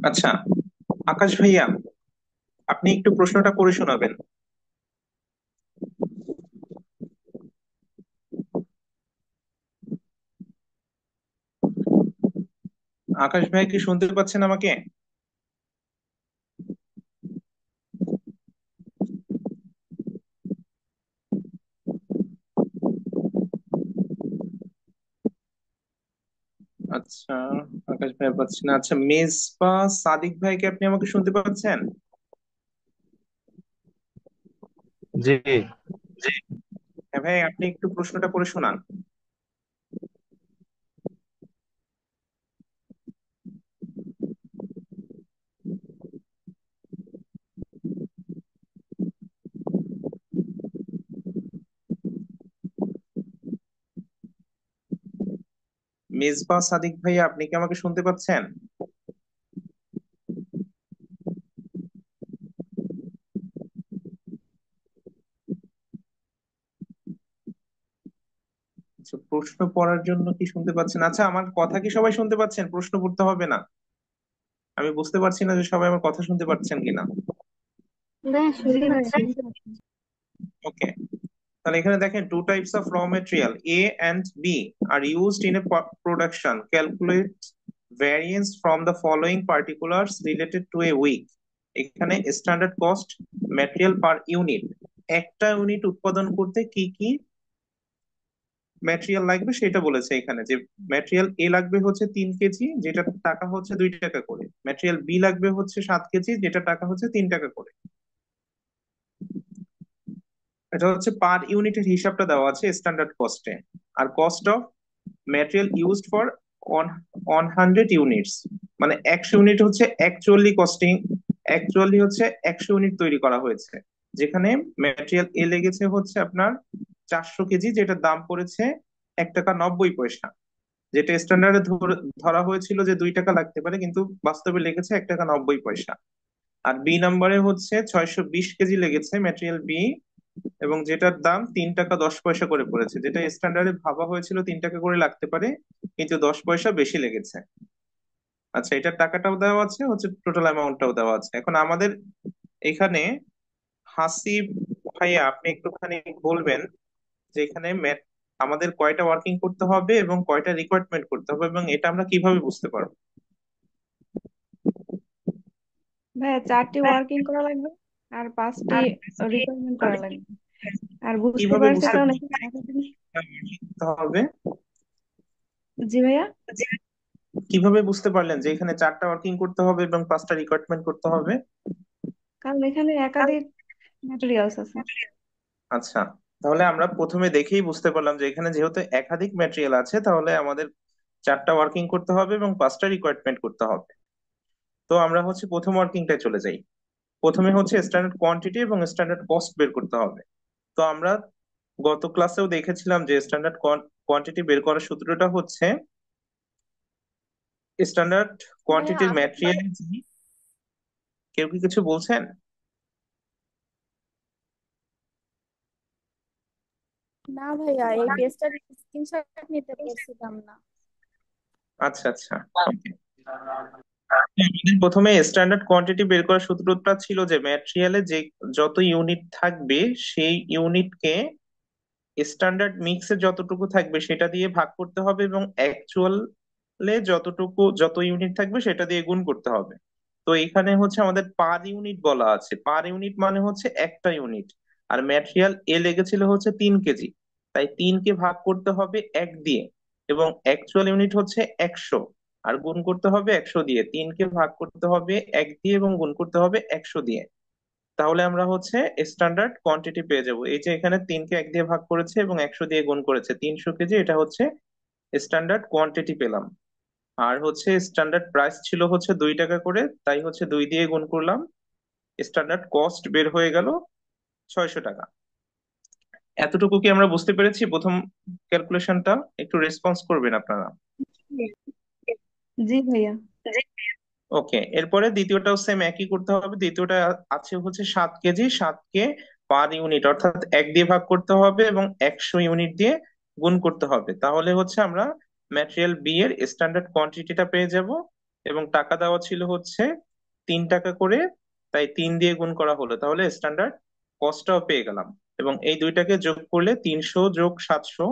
আচ্ছা, আকাশ ভাইয়া, আপনি একটু প্রশ্নটা করে শোনাবেন। আকাশ ভাই কি শুনতে পাচ্ছেন আমাকে? আচ্ছা, আকাশ ভাই পাচ্ছি না। আচ্ছা, মেজবা সাদিক ভাইকে আপনি আমাকে শুনতে পাচ্ছেন? জি। হ্যাঁ ভাই, আপনি একটু প্রশ্নটা করে শোনান। মেজবা সাদিক ভাই, আপনি কি আমাকে শুনতে পাচ্ছেন? আচ্ছা, প্রশ্ন পড়ার জন্য কি শুনতে পাচ্ছেন? আচ্ছা, আমার কথা কি সবাই শুনতে পাচ্ছেন? প্রশ্ন পড়তে হবে না। আমি বুঝতে পারছি না যে সবাই আমার কথা শুনতে পাচ্ছেন কিনা। হ্যাঁ, জি শুনতে ভাই, পাচ্ছি। শুনতে পাচ্ছি। ওকে, তাহলে এখানে দেখেন, two types of raw material A and B are used in a production, calculate variance from the following particulars related to a week. এখানে standard cost material per unit, একটা ইউনিট উৎপাদন করতে কি কি ম্যাটেরিয়াল লাগবে সেটা বলেছে এখানে। যে ম্যাটেরিয়াল এ লাগবে হচ্ছে 3 কেজি, যেটা টাকা হচ্ছে 2 টাকা করে। ম্যাটেরিয়াল বি লাগবে হচ্ছে 7 কেজি, যেটা টাকা হচ্ছে 3 টাকা করে। এটা হচ্ছে পার ইউনিটের হিসাবটা দেওয়া আছে স্ট্যান্ডার্ড কস্টে। আর cost of material used for on 100 units, মানে 100 ইউনিট হচ্ছে অ্যাকচুয়ালি কস্টিং, অ্যাকচুয়ালি হচ্ছে 100 ইউনিট তৈরি করা হয়েছে। যেখানে ম্যাটেরিয়াল এ লেগেছে হচ্ছে আপনার 400 কেজি, যেটার দাম পড়েছে 1 টাকা 90 পয়সা। যেটা স্ট্যান্ডার্ডে ধরা হয়েছিল যে 2 টাকা লাগতে পারে, কিন্তু বাস্তবে লেগেছে 1 টাকা 90 পয়সা। আর বি নাম্বারে হচ্ছে 620 কেজি লেগেছে ম্যাটেরিয়াল বি, এবং যেটার দাম 3 টাকা 10 পয়সা করে পড়েছে। যেটা স্ট্যান্ডার্ডে ভাবা হয়েছিল 3 টাকা করে লাগতে পারে, কিন্তু 10 পয়সা বেশি লেগেছে। আচ্ছা, এটার টাকাটাও দেওয়া আছে, হচ্ছে টোটাল অ্যামাউন্টটাও দেওয়া আছে। এখন আমাদের এখানে হাসিব ভাইয়া, আপনি একটুখানি বলবেন যে এখানে আমাদের কয়টা ওয়ার্কিং করতে হবে এবং কয়টা রিকোয়ারমেন্ট করতে হবে, এবং এটা আমরা কিভাবে বুঝতে পারবো? ভাইয়া, 4টি ওয়ার্কিং করা লাগবে আর 5টি রিকোয়ারমেন্ট করা লাগবে। আর বুঝতে কিভাবে পারছি বুঝতে কারণ পারবো এখানে একাধিক। করতে হবে? জি ভাইয়া। কিভাবে বুঝতে পারলেন যে এখানে 4টা ওয়ার্কিং করতে হবে এবং 5টা রিকোয়ারমেন্ট করতে হবে? কারণ এখানে একাধিক ম্যাটেরিয়ালস আছে। আচ্ছা, তাহলে আমরা প্রথমে দেখেই বুঝতে পারলাম যে এখানে যেহেতু একাধিক ম্যাটেরিয়াল আছে, তাহলে আমাদের 4টা ওয়ার্কিং করতে হবে এবং 5টা রিকোয়ারমেন্ট করতে হবে। তো আমরা হচ্ছে প্রথম ওয়ার্কিংটায় চলে যাই। প্রথমে হচ্ছে স্ট্যান্ডার্ড কোয়ান্টিটি এবং স্ট্যান্ডার্ড কস্ট বের করতে হবে। তো আমরা গত ক্লাসেও দেখেছিলাম যে স্ট্যান্ডার্ড কোয়ান্টিটি বের করার সূত্রটা হচ্ছে স্ট্যান্ডার্ড ভাইয়া কোয়ান্টিটির আমার ম্যাটেরিয়াল। কেউ কি কিছু বলছেন? না ভাইয়া, এই পেজটার স্ক্রিনশট নিতে পারছিলাম না। আচ্ছা আচ্ছা, আমাদের প্রথমে স্ট্যান্ডার্ড কোয়ান্টিটি বের করার সূত্রটা ছিল যে ম্যাটেরিয়ালে যে যত ইউনিট থাকবে, সেই ইউনিটকে স্ট্যান্ডার্ড মিক্সে যতটুকু থাকবে সেটা দিয়ে ভাগ করতে হবে, এবং অ্যাকচুয়ালে যত ইউনিট থাকবে সেটা দিয়ে গুণ করতে হবে। তো এখানে হচ্ছে আমাদের পার ইউনিট বলা আছে। পার ইউনিট মানে হচ্ছে একটা ইউনিট। আর ম্যাটেরিয়াল এ লেগেছিল হচ্ছে 3 কেজি, তাই 3 কে ভাগ করতে হবে 1 দিয়ে, এবং অ্যাকচুয়াল ইউনিট হচ্ছে 100। আর গুণ করতে হবে 100 দিয়ে। 3 কে ভাগ করতে হবে 1 দিয়ে এবং গুণ করতে হবে 100 দিয়ে। তাহলে আমরা হচ্ছে স্ট্যান্ডার্ড কোয়ান্টিটি পেয়ে যাব। এই যে এখানে 3 কে 1 দিয়ে ভাগ করেছে এবং 100 দিয়ে গুণ করেছে, 300 কেজি, এটা হচ্ছে স্ট্যান্ডার্ড কোয়ান্টিটি পেলাম। আর হচ্ছে স্ট্যান্ডার্ড প্রাইস ছিল হচ্ছে 2 টাকা করে, তাই হচ্ছে 2 দিয়ে গুণ করলাম। স্ট্যান্ডার্ড কস্ট বের হয়ে গেল 600 টাকা। এতটুকু কি আমরা বুঝতে পেরেছি প্রথম ক্যালকুলেশনটা? একটু রেসপন্স করবেন আপনারা। জি ভাইয়া। ওকে, এরপরে দ্বিতীয়টাও সেম একই করতে হবে। দ্বিতীয়টা আছে হচ্ছে 7 কেজি, 7 কে পার ইউনিট অর্থাৎ 1 দিয়ে ভাগ করতে হবে এবং 100 ইউনিট দিয়ে গুণ করতে হবে, তাহলে হচ্ছে আমরা ম্যাটেরিয়াল বি এর স্ট্যান্ডার্ড কোয়ান্টিটিটা পেয়ে যাব। এবং টাকা দেওয়া ছিল হচ্ছে 3 টাকা করে, তাই 3 দিয়ে গুণ করা হলো, তাহলে স্ট্যান্ডার্ড কস্টটাও পেয়ে গেলাম। এবং এই দুইটাকে যোগ করলে 300 যোগ 700,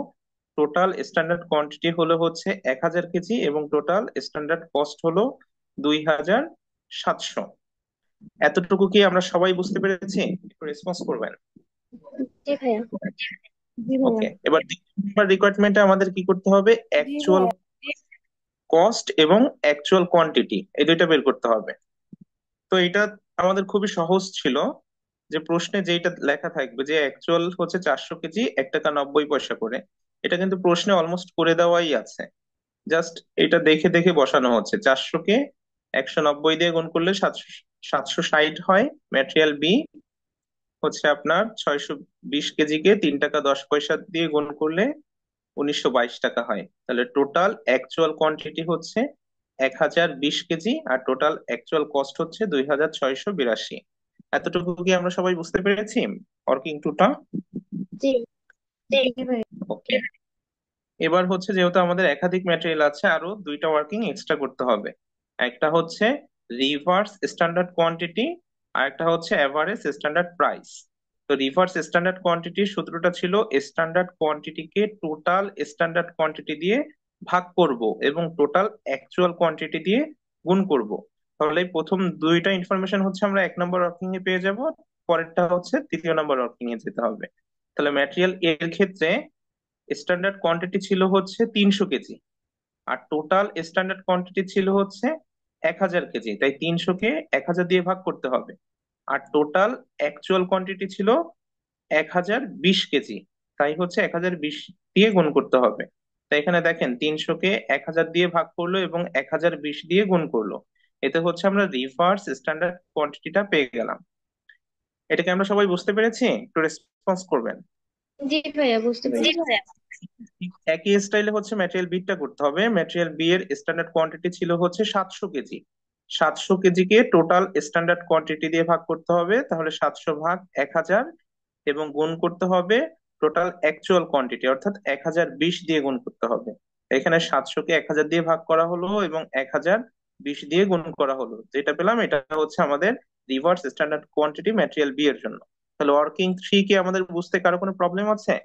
টোটাল স্ট্যান্ডার্ড কোয়ান্টিটি হলো হচ্ছে 1000 কেজি এবং টোটাল স্ট্যান্ডার্ড কস্ট হলো 2700। এতটুকু কি আমরা সবাই বুঝতে পেরেছি? একটু রেসপন্স করবেন। জি ভাইয়া। জি ভাইয়া। ওকে, এবার রিকোয়ারমেন্টে আমাদের কি করতে হবে? জি অ্যাকচুয়াল ভাইয়া। কস্ট এবং অ্যাকচুয়াল কোয়ান্টিটি, এই দুইটা বের করতে হবে। তো এটা আমাদের খুবই সহজ ছিল, যে প্রশ্নে যেটা লেখা থাকবে যে অ্যাকচুয়াল হচ্ছে 400 কেজি 1 টাকা 90 পয়সা করে, এটা কিন্তু প্রশ্নে অলমোস্ট করে দেওয়াই আছে। জাস্ট এটা দেখে দেখে বসানো হচ্ছে। 400 কে 190 দিয়ে গুণ করলে 760 হয়। ম্যাটেরিয়াল বি হচ্ছে আপনার 620 কেজিকে 3 টাকা 10 পয়সা দিয়ে গুণ করলে 1922 টাকা হয়। তাহলে টোটাল অ্যাকচুয়াল কোয়ান্টিটি হচ্ছে 1020 কেজি আর টোটাল অ্যাকচুয়াল কস্ট হচ্ছে 2682। এতটুকু কি আমরা সবাই বুঝতে পেরেছি ওয়ার্কিং টুটা? জি জি ভাইয়া। ওকে, এবার হচ্ছে যেহেতু আমাদের একাধিক ম্যাটেরিয়াল আছে, আরো দুইটা ওয়ার্কিং এক্সট্রা করতে হবে। একটা হচ্ছে রিভার্স স্ট্যান্ডার্ড কোয়ান্টিটি আর একটা হচ্ছে এভারেজ স্ট্যান্ডার্ড প্রাইস। তো রিভার্স স্ট্যান্ডার্ড কোয়ান্টিটির সূত্রটা ছিল স্ট্যান্ডার্ড কোয়ান্টিটিকে টোটাল স্ট্যান্ডার্ড কোয়ান্টিটি দিয়ে ভাগ করব এবং টোটাল অ্যাকচুয়াল কোয়ান্টিটি দিয়ে গুণ করব। তাহলে এই প্রথম দুইটা ইনফরমেশন হচ্ছে আমরা 1 নম্বর ওয়ার্কিং এ পেয়ে যাব, পরেরটা হচ্ছে 3য় নম্বর ওয়ার্কিং এ যেতে হবে। তাহলে ম্যাটেরিয়াল এর ক্ষেত্রে স্ট্যান্ডার্ড কোয়ান্টিটি ছিল হচ্ছে 300 কেজি আর টোটাল স্ট্যান্ডার্ড কোয়ান্টিটি ছিল হচ্ছে 1000 কেজি, তাই 300 কে 1000 দিয়ে ভাগ করতে হবে। আর টোটাল অ্যাকচুয়াল কোয়ান্টিটি ছিল 1020 কেজি, তাই হচ্ছে 1020 দিয়ে গুণ করতে হবে। তাই এখানে দেখেন 300 কে 1000 দিয়ে ভাগ করলো এবং 1020 দিয়ে গুণ করলো, এতে হচ্ছে আমরা রিভার্স স্ট্যান্ডার্ড কোয়ান্টিটিটা পেয়ে গেলাম। এটাকে আমরা সবাই বুঝতে পেরেছি? একটু রেসপন্স করবেন। জি ভাইয়া, বুঝতে জি পেরেছি। ভাইয়া। ঠিক একই স্টাইলে হচ্ছে ম্যাটেরিয়াল বিটা করতে হবে। ম্যাটেরিয়াল বি এর স্ট্যান্ডার্ড কোয়ান্টিটি ছিল হচ্ছে 700 কেজি। 700 কেজিকে টোটাল স্ট্যান্ডার্ড কোয়ান্টিটি দিয়ে ভাগ করতে হবে, তাহলে 700 ভাগ 1000 এবং গুণ করতে হবে টোটাল অ্যাকচুয়াল কোয়ান্টিটি অর্থাৎ 1020 দিয়ে গুণ করতে হবে। এখানে 700 কে 1000 দিয়ে ভাগ করা হলো এবং 1020 দিয়ে গুণ করা হলো, যেটা পেলাম এটা হচ্ছে আমাদের reverse standard quantity material B এর জন্য। তাহলে ওয়ার্কিং থ্রি কি আমাদের বুঝতে কারো কোনো প্রবলেম আছে?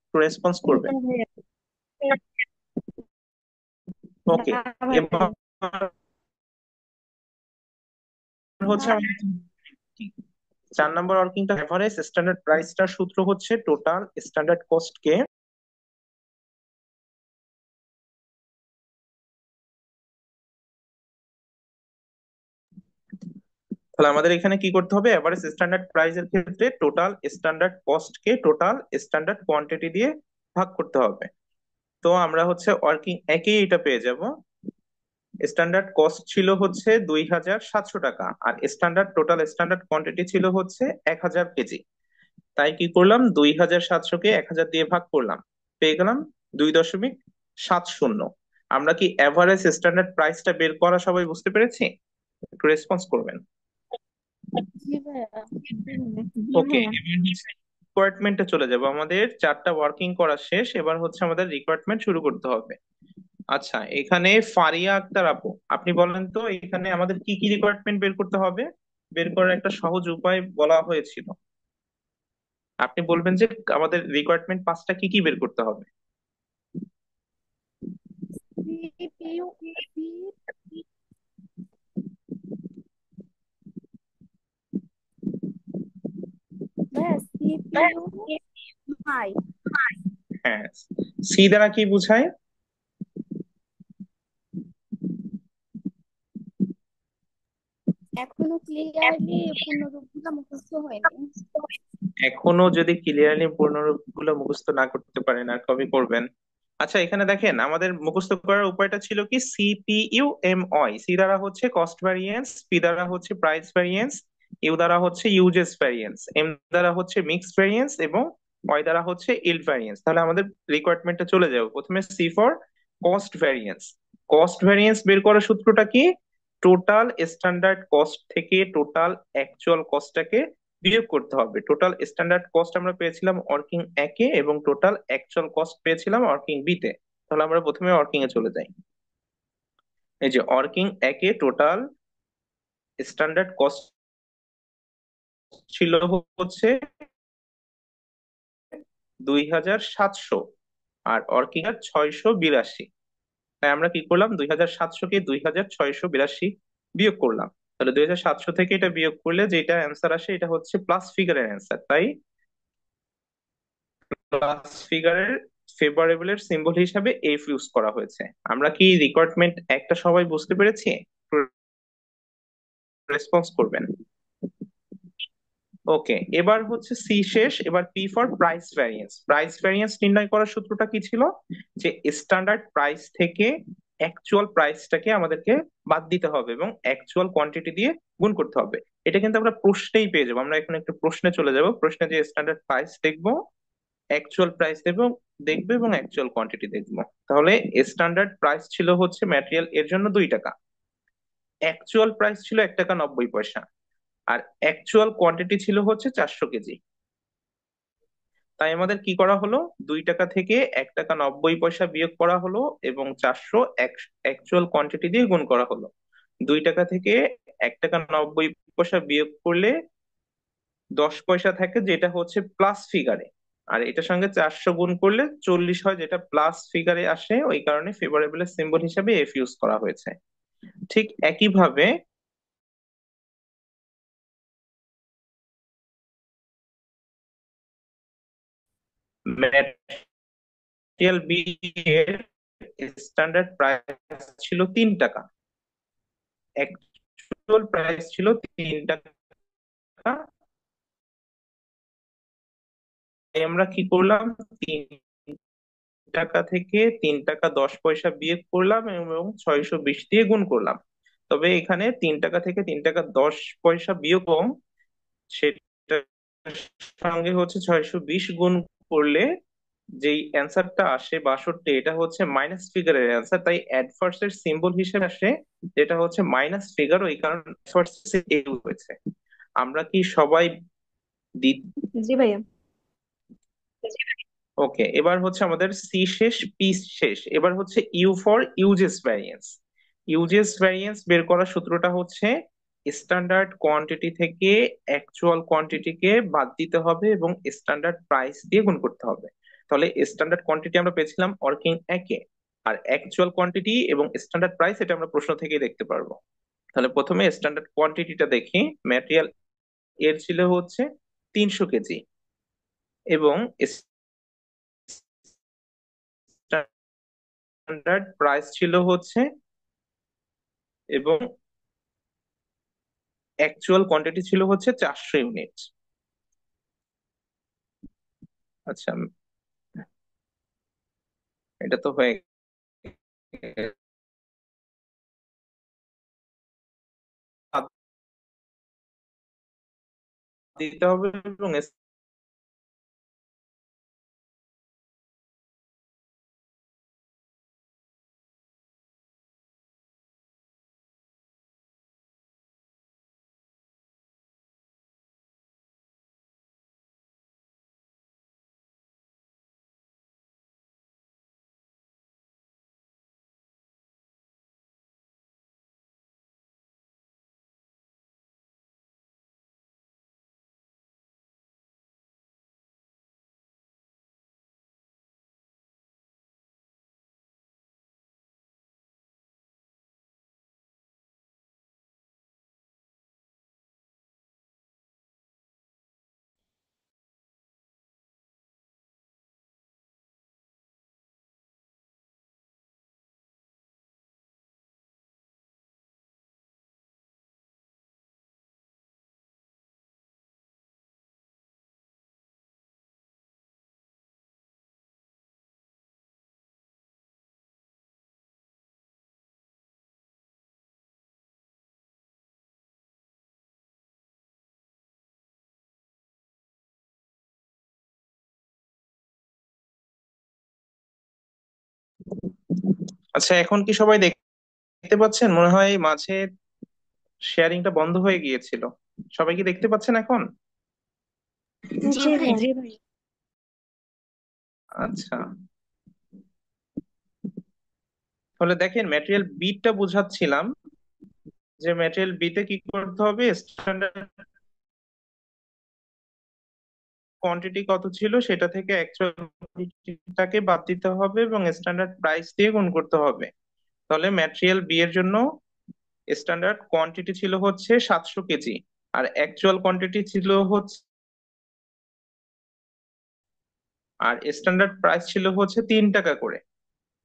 একটু রেসপন্স করবেন। না ভাইয়া। ওকে, না ভাইয়া। এবার হচ্ছে আমাদের 4 নম্বর ওয়ার্কিংটা এভারেজ স্ট্যান্ডার্ড প্রাইসটার সূত্র হচ্ছে টোটাল স্ট্যান্ডার্ড কস্ট কে তাহলে আমাদের এখানে কি করতে হবে? এভারেজ স্ট্যান্ডার্ড প্রাইসের ক্ষেত্রে টোটাল স্ট্যান্ডার্ড কস্ট কে টোটাল স্ট্যান্ডার্ড কোয়ান্টিটি দিয়ে ভাগ করতে হবে। তো আমরা হচ্ছে ওয়ার্কিং একেই এটা পেয়ে যাব। স্ট্যান্ডার্ড কস্ট ছিল হচ্ছে 2700 টাকা আর টোটাল স্ট্যান্ডার্ড কোয়ান্টিটি ছিল হচ্ছে 1000 কেজি। তাই কি করলাম, 2700-কে 1000 দিয়ে ভাগ করলাম, পেয়ে গেলাম 2.70। আমরা কি এভারেজ স্ট্যান্ডার্ড প্রাইসটা বের করা সবাই বুঝতে পেরেছি? একটু রেসপন্স করবেন। জি ভাইয়া। জি ওকে, ভাইয়া। এবার রিকোয়ারমেন্টে চলে যাব। আমাদের 4টা ওয়ার্কিং করা শেষ, এবার হচ্ছে আমাদের রিকোয়ারমেন্ট শুরু করতে হবে। আচ্ছা, এখানে ফারিয়া আক্তার আপু, আপনি বলেন তো এখানে আমাদের কি কি রিকোয়ারমেন্ট বের করতে হবে? বের করার একটা সহজ উপায় বলা হয়েছিল, আপনি বলবেন যে আমাদের রিকোয়ারমেন্ট 5টা কি কি বের করতে হবে। সিপিইউ সি ভাইয়া, সিপিইউ নাই। হ্যাঁ, সি দ্বারা কি বোঝায়? এখনো ক্লিয়ারলি পূর্ণরূপগুলো মুখস্থ হয়নি। এখনো যদি ক্লিয়ারলি পূর্ণরূপ গুলো মুখস্থ না করতে পারেন আর কবে করবেন? আচ্ছা, এখানে দেখেন আমাদের মুখস্থ করার উপায়টা ছিল কি, সিপিইউ এম ওয়াই। সি দ্বারা হচ্ছে কস্ট ভ্যারিয়েন্স, পি দ্বারা হচ্ছে প্রাইস ভ্যারিয়েন্স, ইউ দ্বারা হচ্ছে ইউজেস ভ্যারিয়েন্স, এম দ্বারা হচ্ছে মিক্স ভ্যারিয়েন্স এবং ওয়াই দ্বারা হচ্ছে ইল্ড ভ্যারিয়েন্স। তাহলে আমাদের রিকোয়ারমেন্টে চলে যাবো। প্রথমে C for cost variance. Cost variance বের করার সূত্রটা কি? টোটাল স্ট্যান্ডার্ড কস্ট থেকে টোটাল অ্যাকচুয়াল কস্টটাকে বিয়োগ করতে হবে। টোটাল স্ট্যান্ডার্ড কস্ট আমরা পেয়েছিলাম ওয়ার্কিং একে এবং টোটাল অ্যাকচুয়াল কস্ট পেয়েছিলাম ওয়ার্কিং বি তে। তাহলে আমরা প্রথমে ওয়ার্কিং এ চলে যাই। এই যে ওয়ার্কিং একে টোটাল স্ট্যান্ডার্ড কস্ট ছিল হচ্ছে 2700, আর ওয়ার্কিং এর 682। তাই আমরা কি করলাম, 2700 কে 2682 বিয়োগ করলাম। তাহলে 2700 থেকে এটা বিয়োগ করলে যেটা অ্যান্সার আসে এটা হচ্ছে প্লাস ফিগারের অ্যান্সার। তাই প্লাস ফিগারের ফেভারেবল এর সিম্বল হিসাবে এফ ইউজ করা হয়েছে। আমরা কি রিকোয়ারমেন্ট একটা সবাই বুঝতে পেরেছি? রেসপন্স করবেন। ওকে, এবার হচ্ছে সি শেষ। এবার P for price variance. Price variance নির্ণয় করার সূত্রটা কি ছিল, যে স্ট্যান্ডার্ড প্রাইস থেকে অ্যাকচুয়াল প্রাইসটাকে আমাদেরকে বাদ দিতে হবে এবং অ্যাকচুয়াল কোয়ান্টিটি দিয়ে গুণ করতে হবে। এটা কিন্তু আমরা প্রশ্নেই পেয়ে যাবো। আমরা এখন একটু প্রশ্নে চলে যাব। প্রশ্নে যে স্ট্যান্ডার্ড প্রাইস দেখবো, অ্যাকচুয়াল প্রাইস দেখবে এবং অ্যাকচুয়াল কোয়ান্টিটি দেখবো। তাহলে স্ট্যান্ডার্ড প্রাইস ছিল হচ্ছে ম্যাটেরিয়াল এর জন্য 2 টাকা, অ্যাকচুয়াল প্রাইস ছিল 1 টাকা 90 পয়সা, আর অ্যাকচুয়াল কোয়ান্টিটি ছিল হচ্ছে 400 কেজি। তাই আমাদের কি করা হলো, 2 টাকা থেকে 1 টাকা 90 পয়সা বিয়োগ করা হলো এবং 400 অ্যাকচুয়াল কোয়ান্টিটি দিয়ে গুণ করা হলো। 2 টাকা থেকে 1 টাকা 90 পয়সা বিয়োগ করলে 10 পয়সা থাকে, যেটা হচ্ছে প্লাস ফিগারে। আর এটার সঙ্গে 400 গুণ করলে 40 হয়, যেটা প্লাস ফিগারে আসে। ওই কারণে ফেভারেবল এর সিম্বল হিসাবে এফ ইউজ করা হয়েছে। ঠিক একইভাবে ম্যাটেরিয়াল বি এর স্ট্যান্ডার্ড প্রাইস ছিল 3 টাকা, অ্যাকচুয়াল প্রাইস ছিল 3 টাকা। তাই আমরা কি করলাম, 3 টাকা থেকে 3 টাকা 10 পয়সা বিয়োগ করলাম এবং 620 দিয়ে গুণ করলাম। তবে এখানে 3 টাকা থেকে 3 টাকা 10 পয়সা বিয়োগ কম, সেটার সঙ্গে হচ্ছে 620 গুণ করলে যেই অ্যান্সারটা আসে 62, এটা হচ্ছে মাইনাস ফিগারের অ্যান্সার। তাই অ্যাডভার্স এর সিম্বল হিসেবে আসে, যেটা হচ্ছে মাইনাস ফিগার। ওই কারণে অ্যাডভার্স হয়েছে। আমরা কি সবাই দি- জি ভাইয়া। ওকে, এবার হচ্ছে আমাদের সি শেষ, পি শেষ। এবার হচ্ছে U for usages variance. Usages variance বের করার সূত্রটা হচ্ছে স্ট্যান্ডার্ড কোয়ান্টিটি থেকে অ্যাকচুয়াল কোয়ান্টিটিকে বাদ দিতে হবে এবং স্ট্যান্ডার্ড প্রাইস দিয়ে গুণ করতে হবে। তাহলে স্ট্যান্ডার্ড কোয়ান্টিটি আমরা পেয়েছিলাম ওয়ার্কিং একে, আর অ্যাকচুয়াল কোয়ান্টিটি এবং স্ট্যান্ডার্ড প্রাইস এটা আমরা প্রশ্ন থেকেই দেখতে পারবো। তাহলে প্রথমে স্ট্যান্ডার্ড কোয়ান্টিটিটা দেখি। ম্যাটেরিয়াল এর ছিল হচ্ছে 300 কেজি এবং স্ট্যান্ডার্ড প্রাইস ছিল হচ্ছে, এবং অ্যাকচুয়াল কোয়ান্টিটি ছিল হচ্ছে 400 ইউনিট। আচ্ছা, এটা তো হয়ে দিতে হবে এবং আচ্ছা, এখন কি সবাই দেখতে পাচ্ছেন? মনে হয় মাঝে শেয়ারিংটা বন্ধ হয়ে গিয়েছিল। সবাই কি দেখতে পাচ্ছেন এখন? জি ভাইয়া। আচ্ছা, তাহলে দেখেন ম্যাটেরিয়াল বিটা বোঝাচ্ছিলাম যে ম্যাটেরিয়াল বিতে কি করতে হবে, স্ট্যান্ডার্ড কোয়ান্টিটি কত ছিল সেটা থেকে অ্যাকচুয়াল কোয়ান্টিটিটাকে বাদ দিতে হবে এবং স্ট্যান্ডার্ড প্রাইস দিয়ে গুণ করতে হবে। তাহলে ম্যাটেরিয়াল বি এর জন্য স্ট্যান্ডার্ড কোয়ান্টিটি ছিল হচ্ছে 700 কেজি, আর অ্যাকচুয়াল কোয়ান্টিটি ছিল হচ্ছে, আর স্ট্যান্ডার্ড প্রাইস ছিল হচ্ছে 3 টাকা করে।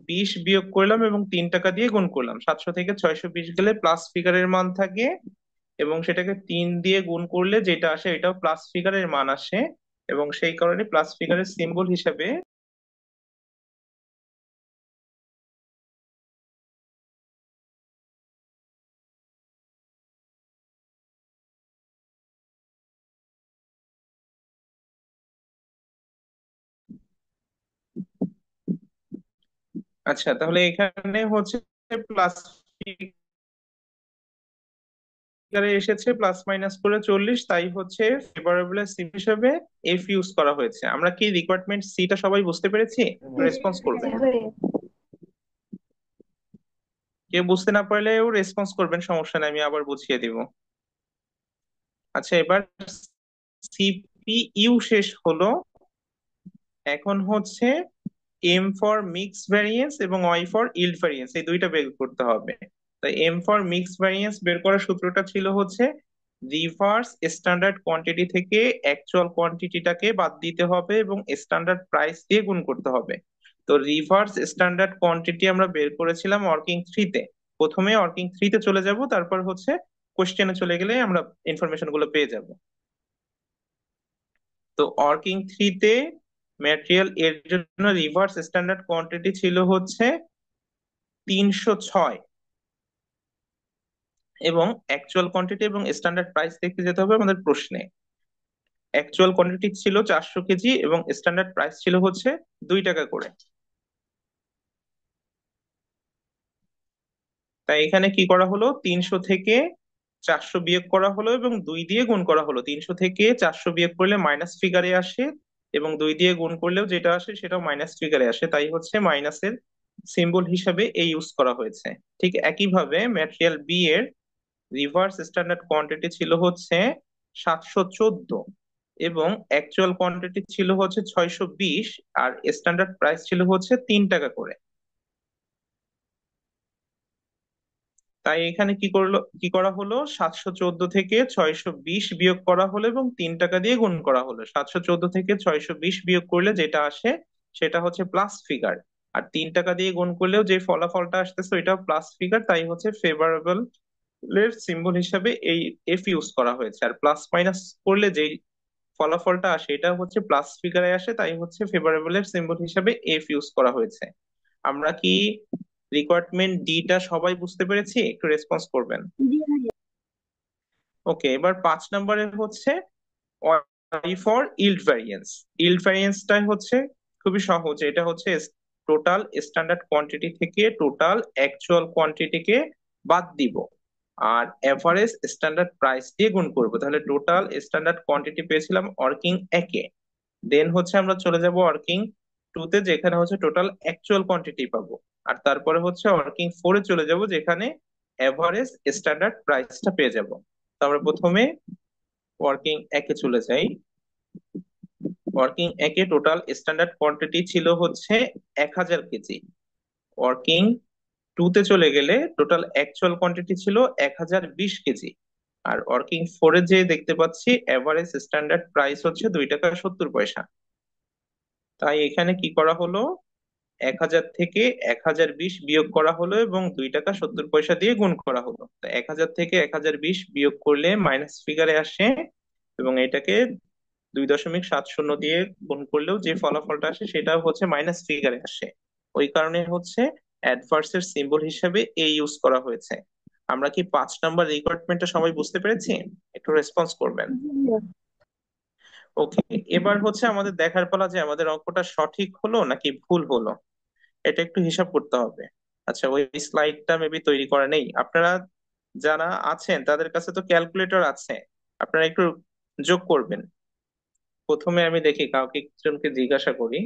20 বিয়োগ করলাম এবং 3 টাকা দিয়ে গুণ করলাম, 700 থেকে 620 গেলে প্লাস ফিগারের মান থাকে, এবং সেটাকে 3 দিয়ে গুণ করলে যেটা আসে এটাও প্লাস ফিগারের মান আসে, এবং সেই কারণে প্লাস ফিগারের সিম্বল হিসাবে। আচ্ছা, তাহলে এখানে হচ্ছে প্লাস ফিগারে এসেছে প্লাস মাইনাস করে 40, তাই হচ্ছে ফেভারেবল সিম হিসেবে এফ ইউজ করা হয়েছে। আমরা কি রিকোয়ারমেন্ট সিটা সবাই বুঝতে পেরেছি? রেসপন্স করবেন। কেউ বুঝতে না পারলেও রেসপন্স করবেন, সমস্যা নেই, আমি আবার বুঝিয়ে দিব। আচ্ছা, এবার সিপিইউ শেষ হলো, এখন হচ্ছে এম ফর মিক্স ভ্যারিয়েন্স এবং ওয়াই ফর ইল্ড ভ্যারিয়েন্স, এই দুইটা বের করতে হবে। তো এম ফর মিক্স ভ্যারিয়েন্স বের করার সূত্রটা ছিল হচ্ছে রিভার্স স্ট্যান্ডার্ড কোয়ান্টিটি থেকে অ্যাকচুয়াল কোয়ান্টিটিটাকে বাদ দিতে হবে এবং স্ট্যান্ডার্ড প্রাইস দিয়ে গুণ করতে হবে। তো রিভার্স স্ট্যান্ডার্ড কোয়ান্টিটি আমরা বের করেছিলাম ওয়ার্কিং থ্রিতে। প্রথমে ওয়ার্কিং থ্রিতে চলে যাব, তারপর হচ্ছে কোশ্চেনে চলে গেলে আমরা ইনফরমেশন গুলো পেয়ে যাব। তো ওয়ার্কিং থ্রিতে ম্যাটেরিয়াল এর জন্য রিভার্স স্ট্যান্ডার্ড কোয়ান্টিটি ছিল হচ্ছে 306, এবং অ্যাকচুয়াল কোয়ান্টিটি এবং স্ট্যান্ডার্ড প্রাইস দেখতে যেতে হবে আমাদের প্রশ্নে। অ্যাকচুয়াল কোয়ান্টিটি ছিল 400 কেজি এবং স্ট্যান্ডার্ড প্রাইস ছিল হচ্ছে 2 টাকা করে। তাই এখানে কি করা হলো, 300 থেকে 400 বিয়োগ করা হলো এবং 2 দিয়ে গুণ করা হলো। 300 থেকে 400 বিয়োগ করলে মাইনাস ফিগারে আসে, এবং 2 দিয়ে গুণ করলেও যেটা আসে সেটাও মাইনাস ফিগারে আসে, তাই হচ্ছে মাইনাসের সিম্বল হিসাবে এই ইউজ করা হয়েছে। ঠিক একইভাবে ম্যাটেরিয়াল বি এর রিভার্স স্ট্যান্ডার্ড কোয়ান্টিটি ছিল হচ্ছে 714, এবং অ্যাকচুয়াল কোয়ান্টিটি ছিল হচ্ছে 620, আর স্ট্যান্ডার্ড প্রাইস ছিল হচ্ছে 3 টাকা করে। তাই এখানে কি করা হলো, 714 থেকে 620 বিয়োগ করা হলো এবং 3 টাকা দিয়ে গুণ করা হলো। 714 থেকে 620 বিয়োগ করলে যেটা আসে সেটা হচ্ছে প্লাস ফিগার, আর 3 টাকা দিয়ে গুণ করলেও যে ফলাফলটা আসতেছে ওইটাও প্লাস ফিগার, তাই হচ্ছে ফেভারেবল এর সিম্বল হিসাবে এই এফ ইউজ করা হয়েছে। আর প্লাস মাইনাস করলে যেই ফলাফলটা আসে এটা হচ্ছে প্লাস ফিগারে আসে, তাই হচ্ছে ফেভারেবল এর সিম্বল হিসাবে এফ ইউজ করা হয়েছে। আমরা কি রিকোয়ারমেন্ট ডিটা সবাই বুঝতে পেরেছি? একটু রেসপন্স করবেন। জি ভাইয়া। ওকে, এবার 5 নম্বরে হচ্ছে Y for yield variance. Yield ভ্যারিয়েন্সটাই হচ্ছে খুবই সহজ, এটা হচ্ছে টোটাল স্ট্যান্ডার্ড কোয়ান্টিটি থেকে টোটাল অ্যাকচুয়াল কোয়ান্টিটিকে বাদ দিব, আর এভারেজ স্ট্যান্ডার্ড প্রাইস দিয়ে গুণ করবো। তাহলে টোটাল স্ট্যান্ডার্ড কোয়ান্টিটি পেয়েছিলাম ওয়ার্কিং একে, দেন হচ্ছে আমরা চলে যাব ওয়ার্কিং টুতে, যেখানে হচ্ছে টোটাল অ্যাকচুয়াল কোয়ান্টিটি পাবো, আর তারপরে হচ্ছে ওয়ার্কিং ফোরে চলে যাব যেখানে এভারেজ স্ট্যান্ডার্ড প্রাইসটা পেয়ে যাব। তো আমরা প্রথমে ওয়ার্কিং একে চলে যাই। ওয়ার্কিং একে টোটাল স্ট্যান্ডার্ড কোয়ান্টিটি ছিল হচ্ছে 1000 কেজি। ওয়ার্কিং টুতে চলে গেলে টোটাল অ্যাকচুয়াল কোয়ান্টিটি ছিল 1020 কেজি। আর ওয়ার্কিং ফোরে যে দেখতে পাচ্ছি এভারেজ স্ট্যান্ডার্ড প্রাইস হচ্ছে 2 টাকা 70 পয়সা। তাই এখানে কি করা হলো, 1000 থেকে 1020 বিয়োগ করা হলো এবং 2 টাকা 70 পয়সা দিয়ে গুণ করা হলো। তো 1000 থেকে 1020 বিয়োগ করলে মাইনাস ফিগারে আসে, এবং এটাকে 2.70 দিয়ে গুণ করলেও যে ফলাফলটা আসে সেটা হচ্ছে মাইনাস ফিগারে আসে। ওই কারণে হচ্ছে অ্যাডভার্স এর সিম্বল হিসেবে এই ইউজ করা হয়েছে। আমরা কি 5 নম্বর রিকোয়ারমেন্টটা সবাই বুঝতে পেরেছি? একটু রেসপন্স করবেন। জি ভাইয়া। ওকে, এবার হচ্ছে আমাদের দেখার পালা যে আমাদের অঙ্কটা সঠিক হলো নাকি ভুল হলো, এটা একটু হিসাব করতে হবে। আচ্ছা, ওই স্লাইডটা মেবি তৈরি করা নেই। আপনারা যারা আছেন তাদের কাছে তো ক্যালকুলেটর আছে, আপনারা একটু যোগ করবেন। প্রথমে আমি দেখি কাউকে একজনকে জিজ্ঞাসা করি।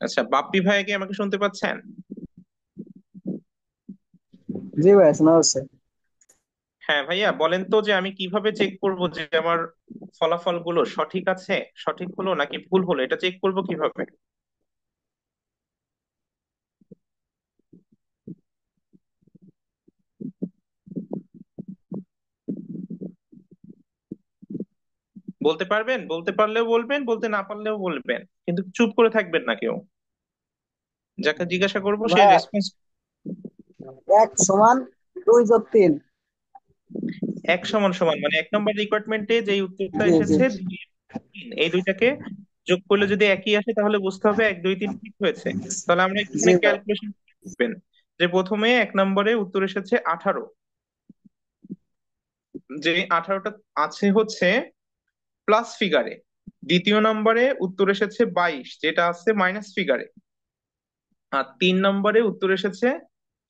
আচ্ছা, বাপ্পি ভাইয়া কি আমাকে শুনতে পাচ্ছেন? জি ভাই, শোনা যাচ্ছে। হ্যাঁ ভাইয়া, বলেন তো যে আমি কিভাবে চেক করব যে আমার ফলাফল গুলো সঠিক আছে, সঠিক হলো নাকি ভুল হলো, এটা চেক করব কিভাবে? বলতে পারবেন? বলতে পারলেও বলবেন, বলতে না পারলেও বলবেন, কিন্তু চুপ করে থাকবেন না কেউ। যাকে জিজ্ঞাসা করবো সে ভাই, রেসপন্স। 1 = 2 + 3। এক সমান সমান মানে 1 নম্বর রিকোয়ারমেন্টে যেই উত্তরটা জি জি। এসেছে 2 3, এই দুইটাকে যোগ করলে যদি একই আসে তাহলে বুঝতে হবে 1 2 3 ঠিক হয়েছে। তাহলে আমরা জি এখানে ভাই। ক্যালকুলেশন করবেন যে প্রথমে 1 নম্বরে উত্তর এসেছে 18। যে 18টা আছে হচ্ছে প্লাস ফিগারে। দ্বিতীয় নম্বরে উত্তর এসেছে 22, যেটা আছে মাইনাস ফিগারে। আর 3 নম্বরে উত্তর এসেছে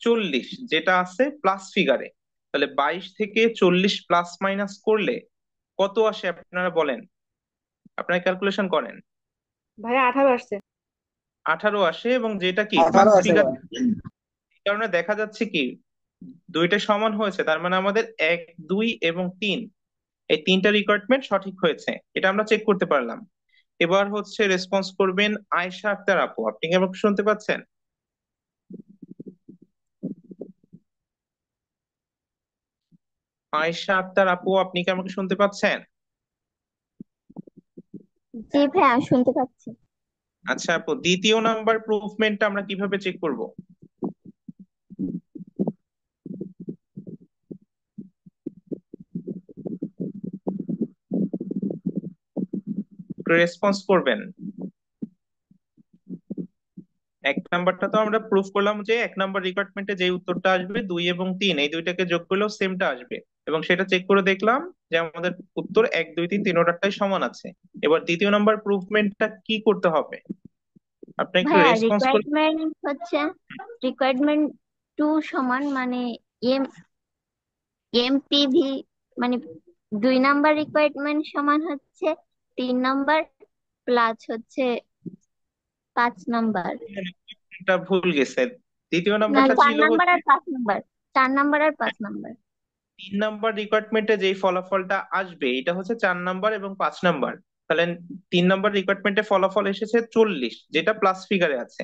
40, যেটা আছে প্লাস ফিগারে। তাহলে 22 থেকে 40 প্লাস মাইনাস করলে কত আসে আপনারা বলেন, আপনারা ক্যালকুলেশন করেন। ভাই 18 আসছে। 18 আসে, এবং যেটা কি প্লাস 18 আছে ফিগার। ভাই। এই কারণে দেখা যাচ্ছে কি দুইটা সমান হয়েছে, তার মানে আমাদের 1 2 এবং 3, এই তিনটা রিকোয়ারমেন্ট সঠিক হয়েছে, এটা আমরা চেক করতে পারলাম। এবার হচ্ছে রেসপন্স করবেন আয়েশা আক্তার আপু। আপনি কি আমাকে শুনতে পাচ্ছেন? আয়েশা আক্তার আপু, আপনি কি আমাকে শুনতে পাচ্ছেন? জি ভাইয়া, শুনতে পাচ্ছি। আচ্ছা আপু, দ্বিতীয় নাম্বার প্রুফমেন্টটা আমরা কিভাবে চেক করব? রেসপন্স করবেন। 1 নাম্বারটা তো আমরা প্রুফ করলাম যে 1 নাম্বার রিকোয়ারমেন্টে যে উত্তরটা আসবে 2 এবং 3, এই দুইটাকে যোগ করলেও সেমটা আসবে, এবং সেটা চেক করে দেখলাম যে আমাদের উত্তর 1 2 3 তিনোটাই সমান আছে। এবার দ্বিতীয় নাম্বার প্রুফমেন্টটা কি করতে হবে, আপনি একটু ভাইয়া রেসপন্স করে। রিকোয়ারমেন্ট 2 সমান মানে এম এমপিভি, মানে 2 নাম্বার রিকোয়ারমেন্ট সমান হচ্ছে 3 নাম্বার প্লাস হচ্ছে 5 নাম্বার। এটা ভুল গেছে। দ্বিতীয় না, নাম্বারটা চার ছিল নাম্বার হচ্ছে আর 5 নাম্বার। 4 নাম্বার আর 5 নাম্বার। 3 নাম্বার রিকোয়ারমেন্টে যেই ফলাফলটা আসবে এটা হচ্ছে 4 নাম্বার এবং 5 নাম্বার। তাহলে 3 নাম্বার রিকোয়ারমেন্টে ফলাফল এসেছে 40, যেটা প্লাস ফিগারে আছে।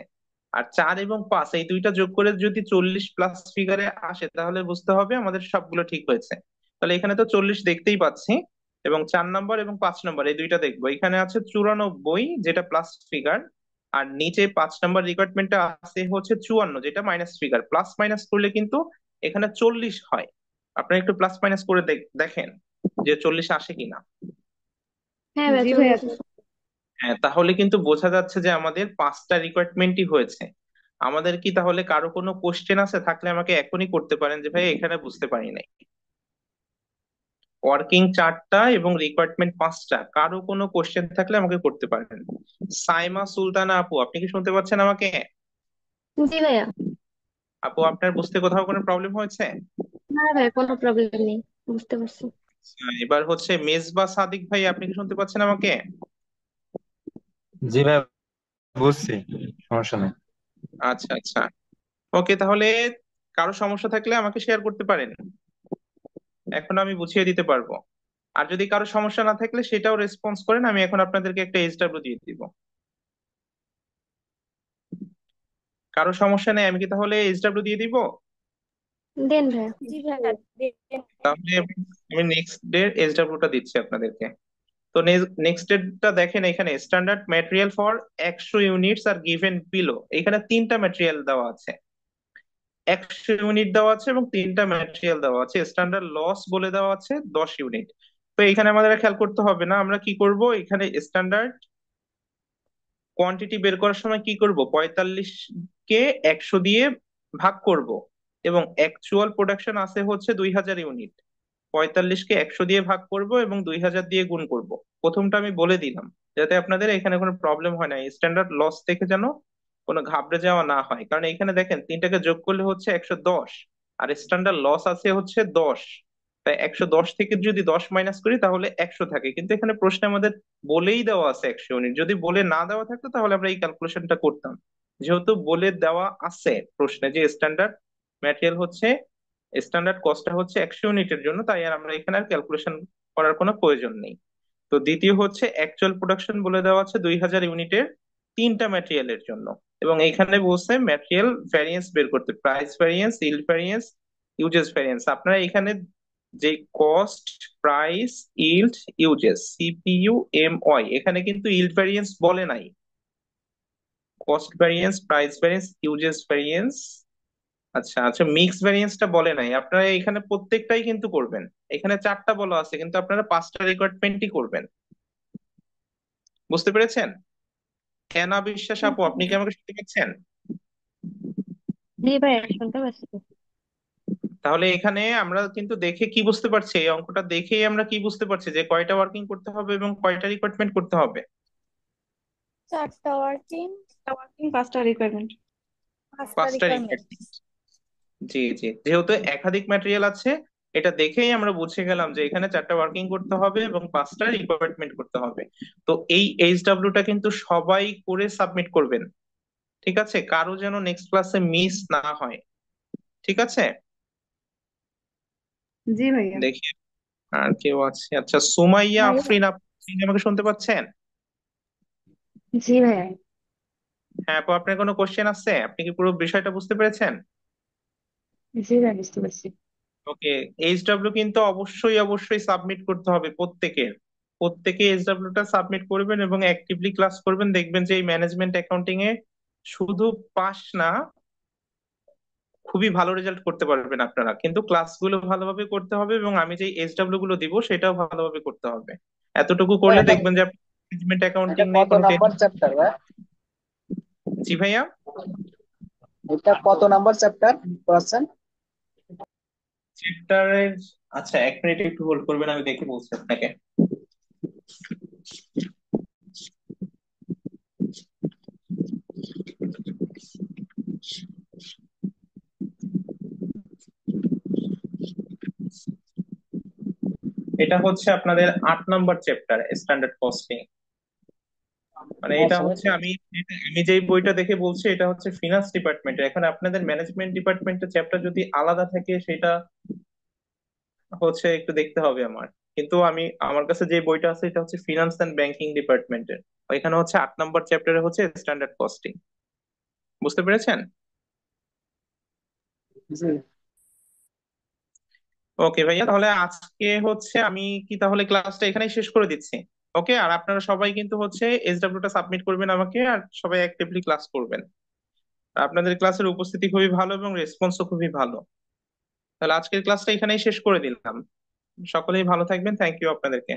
আর 4 এবং 5 এই দুইটা যোগ করে যদি 40 প্লাস ফিগারে আসে তাহলে বুঝতে হবে আমাদের সবগুলো ঠিক হয়েছে। তাহলে এখানে তো 40 দেখতেই পাচ্ছি, এবং 4 নাম্বার এবং 5 নাম্বার এই দুইটা দেখবো। এখানে আছে 94, যেটা প্লাস ফিগার। আর নিচে 5 নাম্বার রিকোয়ারমেন্টে আছে হচ্ছে 54, যেটা মাইনাস ফিগার। প্লাস মাইনাস করলে কিন্তু এখানে 40 হয়। আপনারা একটু প্লাস মাইনাস করে দেখেন যে 40 আসে কিনা। হ্যাঁ ভাইয়া, জি ভাইয়া। 40 আছে। হ্যাঁ, তাহলে কিন্তু বোঝা যাচ্ছে যে আমাদের 5টা রিকোয়ারমেন্টই হয়েছে। আমাদের কি তাহলে কারো কোনো কোশ্চেন আছে? থাকলে আমাকে এখনই করতে পারেন যে ভাই এখানে বুঝতে পারি নাই। ওয়ার্কিং 4টা এবং রিকোয়ারমেন্ট 5টা, কারো কোনো কোশ্চেন থাকলে আমাকে করতে পারেন। সাইমা সুলতানা আপু, আপনি কি শুনতে পাচ্ছেন আমাকে? জি ভাইয়া। আপু, আপনার বুঝতে কোথাও কোনো প্রবলেম হয়েছে? না ভাই, কোনো প্রবলেম নেই, বুঝতে পারছি। এবার হচ্ছে মেজবা সাদিক ভাই, আপনি কি শুনতে পাচ্ছেন আমাকে? জি ভাই, বুঝছি, সমস্যা নেই। আচ্ছা আচ্ছা, ওকে। তাহলে কারো সমস্যা থাকলে আমাকে শেয়ার করতে পারেন, এখন আমি বুঝিয়ে দিতে পারবো। আর যদি কারো সমস্যা না থাকলে সেটাও রেসপন্স করেন, আমি এখন আপনাদেরকে একটা এইচডব্লিউ দিয়ে দিব। কারো সমস্যা নেই, আমি কি তাহলে এইচডব্লিউ দিয়ে দিব? দেন ভাইয়া। জি ভাইয়া, দেন। তাহলে আমি নেক্সট ডে এইচডব্লিউটা দিচ্ছি আপনাদেরকে। তো নেক্সট ডেটটা দেখেন, এখানে standard material for 100 units are given below. এখানে 3টা ম্যাটেরিয়াল দেওয়া আছে, 100 ইউনিট দেওয়া আছে এবং 3টা ম্যাটেরিয়াল দেওয়া আছে। স্ট্যান্ডার্ড লস বলে দেওয়া আছে 10 ইউনিট। তো এখানে আমাদের আর খেয়াল করতে হবে না, আমরা কি করব, এখানে স্ট্যান্ডার্ড কোয়ান্টিটি বের করার সময় কি করব, 45 কে 100 দিয়ে ভাগ করব, এবং অ্যাকচুয়াল প্রোডাকশন আছে হচ্ছে 2000 ইউনিট। 45কে 100 দিয়ে ভাগ করব এবং 2000 দিয়ে গুণ করব। প্রথমটা আমি বলে দিলাম যাতে আপনাদের এখানে কোনো প্রবলেম হয় না, স্ট্যান্ডার্ড লস থেকে যেন কোনো ঘাবড়ে যাওয়া না হয়। কারণ এখানে দেখেন তিনটাকে যোগ করলে হচ্ছে 110, আর স্ট্যান্ডার্ড লস আছে হচ্ছে 10। তাই 110 থেকে যদি 10 মাইনাস করি তাহলে 100 থাকে, কিন্তু এখানে প্রশ্নে আমাদের বলেই দেওয়া আছে 100 ইউনিট। যদি বলে না দেওয়া থাকতো তাহলে আমরা এই ক্যালকুলেশনটা করতাম। যেহেতু বলে দেওয়া আছে প্রশ্নে যে স্ট্যান্ডার্ড ম্যাটেরিয়াল হচ্ছে, স্ট্যান্ডার্ড কস্টটা হচ্ছে 100 ইউনিটের জন্য, তাই আর আমরা এখানে আর ক্যালকুলেশন করার কোনো প্রয়োজন নেই। তো দ্বিতীয় হচ্ছে অ্যাকচুয়াল প্রোডাকশন বলে দেওয়া আছে 2000 ইউনিটের তিনটা ম্যাটেরিয়ালের জন্য, এবং এইখানে বলছে ম্যাটেরিয়াল ভ্যারিয়েন্স বের করতে, price variance, yield variance, usages variance. আপনারা এখানে যে cost, price, yield, usages, CPU, M Y, এখানে কিন্তু ইল্ড ভ্যারিয়েন্স বলে নাই। Cost variance, price variance, usages variance, আচ্ছা আচ্ছা, মিক্স ভ্যারিয়েন্সটা বলে নাই। আপনারা এখানে প্রত্যেকটাই কিন্তু করবেন। এখানে চারটা বলা আছে কিন্তু আপনারা পাঁচটা রিকোয়ারমেন্টই করবেন। বুঝতে পেরেছেন? হেনা বিশ্বাস আপু, আপনি কি আমাকে শুনতে পাচ্ছেন? জি ভাইয়া, শুনতে পাচ্ছি তো। তাহলে এখানে আমরা কিন্তু দেখে কি বুঝতে পারছি, এই অঙ্কটা দেখেই আমরা কি বুঝতে পারছি যে কয়টা ওয়ার্কিং করতে হবে এবং কয়টা রিকোয়ারমেন্ট করতে হবে। 4টা ওয়ার্কিং, পাঁচটা রিকোয়ারমেন্ট। 5টা পাঁচটা রিকোয়ারমেন্ট। রিকোয়ারমেন্ট। জি জি, যেহেতু একাধিক ম্যাটেরিয়াল আছে, এটা দেখেই আমরা বুঝে গেলাম যে এখানে চারটা ওয়ার্কিং করতে হবে এবং পাঁচটা রিকোয়ারমেন্ট করতে হবে। তো এই এইচডব্লিউটা কিন্তু সবাই করে সাবমিট করবেন, ঠিক আছে? কারো যেন নেক্সট ক্লাসে মিস না হয়, ঠিক আছে? জি ভাইয়া। দেখি আর কেউ আছে? আচ্ছা, সুমাইয়া ভাইয়া, আফরিন, আপনি কি আমাকে শুনতে পাচ্ছেন? জি ভাইয়া। হ্যাঁ আপু, আপনার কোনো কোশ্চেন আছে? আপনি কি পুরো বিষয়টা বুঝতে পেরেছেন? জি ভাইয়া, বুঝতে পারছি। ওকে। এইচডব্লিউ কিন্তু অবশ্যই অবশ্যই সাবমিট করতে হবে প্রত্যেকের। প্রত্যেকে এইচডব্লিউটা সাবমিট করবেন এবং অ্যাক্টিভলি ক্লাস করবেন। দেখবেন যে এই ম্যানেজমেন্ট অ্যাকাউন্টিং এ শুধু পাস না, খুবই ভালো রেজাল্ট করতে পারবেন আপনারা। কিন্তু ক্লাসগুলো ভালোভাবে করতে হবে এবং আমি যে এইচডব্লিউ গুলো দিব সেটাও ভালোভাবে করতে হবে। এতটুকু ভাই করলে এটা দেখবেন যে ম্যানেজমেন্ট অ্যাকাউন্টিং এটা নিয়ে কত কোনো নাম্বার টেনশন। চ্যাপ্টার ভাই? জি ভাইয়া। এটা কত নাম্বার চ্যাপ্টার পড়াচ্ছেন? চ্যাপ্টারের, আচ্ছা এক মিনিট একটু হোল্ড করবেন, আমি দেখে বলছি আপনাকে। এটা হচ্ছে আপনাদের 8 নম্বর চ্যাপ্টার, স্ট্যান্ডার্ড কস্টিং। মানে এটা হচ্ছে আমি যেই বইটা দেখে বলছি এটা হচ্ছে ফিনান্স ডিপার্টমেন্টের। এখন আপনাদের ম্যানেজমেন্ট ডিপার্টমেন্টের চ্যাপ্টার যদি আলাদা থাকে সেটা হচ্ছে একটু দেখতে হবে আমার। কিন্তু আমার কাছে যে বইটা আছে এটা হচ্ছে ফিনান্স এন্ড ব্যাংকিং ডিপার্টমেন্টের। এখানে হচ্ছে 8 নম্বর চ্যাপ্টারে হচ্ছে স্ট্যান্ডার্ড কস্টিং। বুঝতে পেরেছেন? জি। ওকে ভাইয়া, তাহলে আজকে হচ্ছে আমি কি তাহলে ক্লাসটা এখানেই শেষ করে দিচ্ছি। ওকে, আর আপনারা সবাই কিন্তু হচ্ছে এইচডব্লিউটা সাবমিট করবেন আমাকে, আর সবাই অ্যাক্টিভলি ক্লাস করবেন। আর আপনাদের ক্লাসের উপস্থিতি খুবই ভালো এবং রেসপন্সও খুবই ভালো। তাহলে আজকের ক্লাসটা এখানেই শেষ করে দিলাম। সকলেই ভালো থাকবেন, থ্যাংক ইউ আপনাদেরকে।